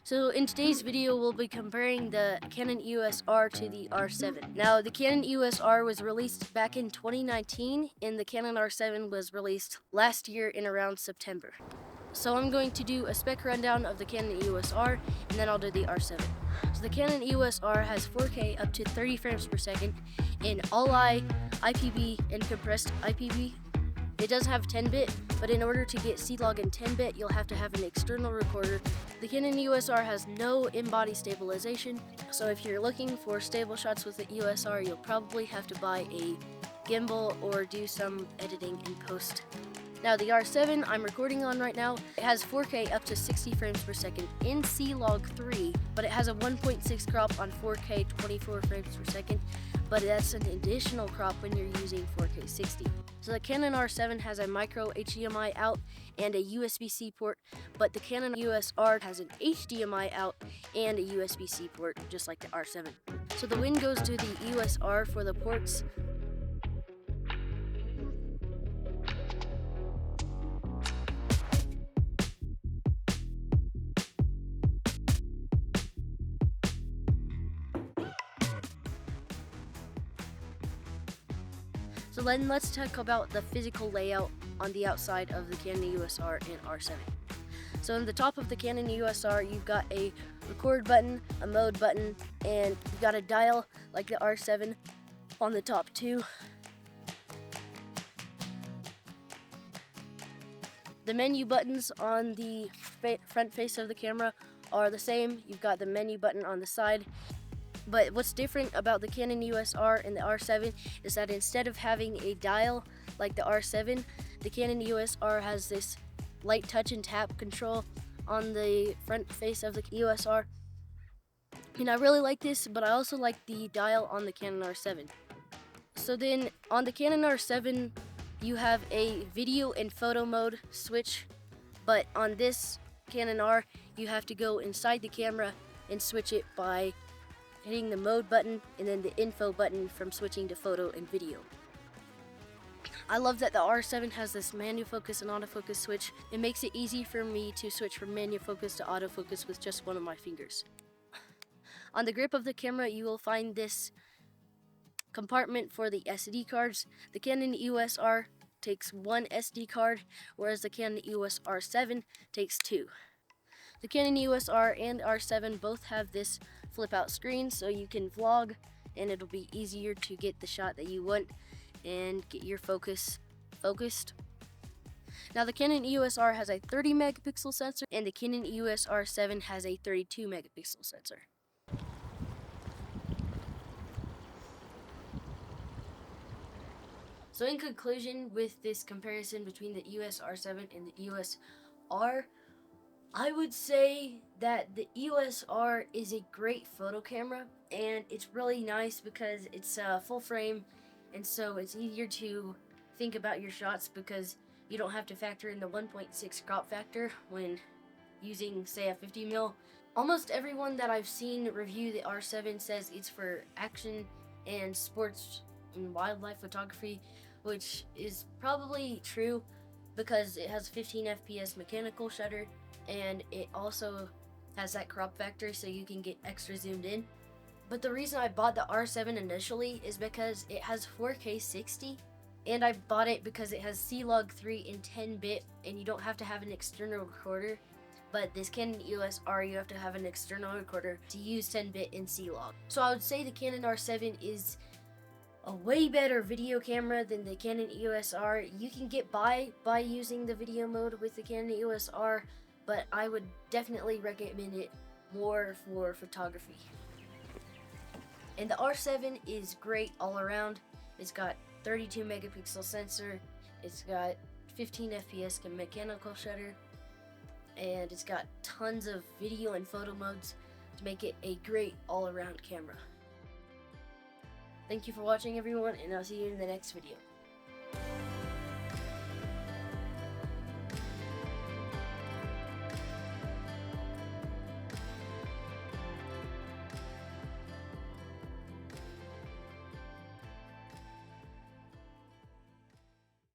So in today's video, we'll be comparing the Canon EOS R to the R7. Now, the Canon EOS R was released back in 2019, and the Canon R7 was released last year in around September. So I'm going to do a spec rundown of the Canon EOS R, and then I'll do the R7. So the Canon EOS R has 4K up to 30 frames per second in all-eye, IPB, and compressed IPB. It does have 10-bit, but in order to get C-Log in 10-bit, you'll have to have an external recorder. The Canon EOS R has no in-body stabilization, so if you're looking for stable shots with the EOS R, you'll probably have to buy a gimbal or do some editing in post. Now the R7 I'm recording on right now, it has 4K up to 60 frames per second in C-Log 3, but it has a 1.6 crop on 4K 24 frames per second, but that's an additional crop when you're using 4K 60. So the Canon R7 has a micro HDMI out and a USB-C port, but the Canon EOS R has an HDMI out and a USB-C port, just like the R7. So the win goes to the EOS R for the ports. So then let's talk about the physical layout on the outside of the Canon EOS R and R7. So in the top of the Canon EOS R, you've got a record button, a mode button, and you've got a dial like the R7 on the top too. The menu buttons on the front face of the camera are the same. You've got the menu button on the side. But what's different about the Canon EOS R and the R7 is that instead of having a dial like the R7, the Canon EOS R has this light touch and tap control on the front face of the EOS R. And I really like this, but I also like the dial on the Canon R7. So then on the Canon R7, you have a video and photo mode switch, but on this Canon R, you have to go inside the camera and switch it by hitting the mode button and then the info button from switching to photo and video. I love that the R7 has this manual focus and autofocus switch. It makes it easy for me to switch from manual focus to autofocus with just one of my fingers. On the grip of the camera, you will find this compartment for the SD cards. The Canon EOS R takes one SD card, whereas the Canon EOS R7 takes two. The Canon EOS R and R7 both have this flip out screen, so you can vlog and it'll be easier to get the shot that you want and get your focused. Now the Canon EOS R has a 30 megapixel sensor and the Canon EOS R7 has a 32 megapixel sensor. So in conclusion, with this comparison between the EOS R7 and the EOS R, I would say that the EOS R is a great photo camera, and it's really nice because it's full frame, and so it's easier to think about your shots because you don't have to factor in the 1.6 crop factor when using, say, a 50mm. Almost everyone that I've seen review the R7 says it's for action and sports and wildlife photography, which is probably true because it has 15 FPS mechanical shutter, and it also has that crop factor so you can get extra zoomed in. But the reason I bought the R7 initially is because it has 4K 60, and I bought it because it has C-Log 3 in 10-bit and you don't have to have an external recorder. But this Canon EOS R, you have to have an external recorder to use 10-bit in C-Log. So I would say the Canon R7 is a way better video camera than the Canon EOS R. You can get by using the video mode with the Canon EOS R, but I would definitely recommend it more for photography. And the R7 is great all around. It's got 32 megapixel sensor, it's got 15 FPS mechanical shutter, and it's got tons of video and photo modes to make it a great all around camera. Thank you for watching, everyone, and I'll see you in the next video.